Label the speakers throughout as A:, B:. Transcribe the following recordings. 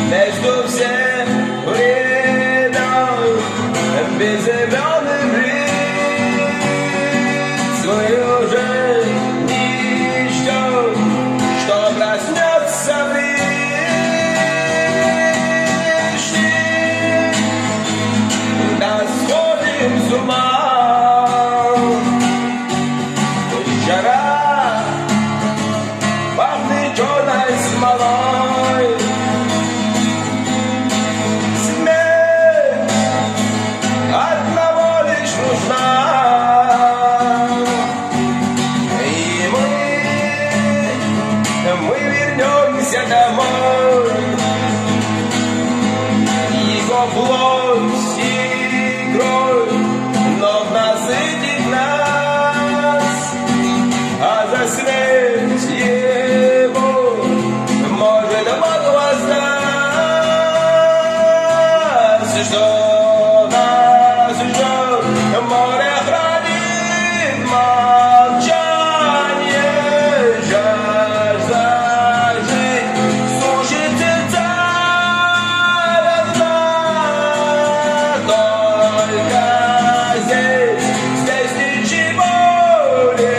A: между всех рядов безымянный бред свою жизнь не ждет, что проснется прежде, да сходим с ума. Жара пахнет черной смолой, смерть одного лишь нужна, и мы вернемся домой. Его плоть и кровь вновь насытит нас, а за смерть его может Бог воздать. Что нас ждет, море хранит молчание, жажда жить сушит сердца одна. Только здесь ничего не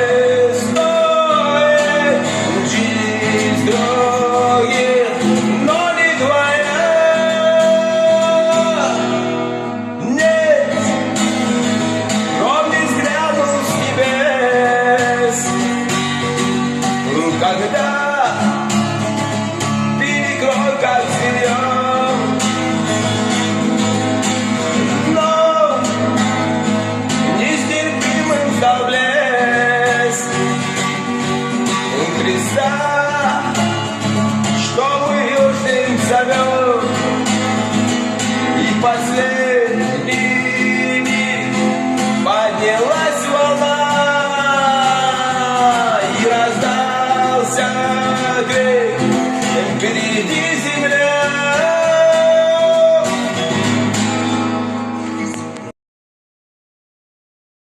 A: стоит, жизнь других, но не твоя. Нет, гром не взглянул с небес, когда пили кровь, как зверем. Но нестерпимым стал блеск Христа, что мы южным зовем. И последний миг поднялась волна, и раздался крик.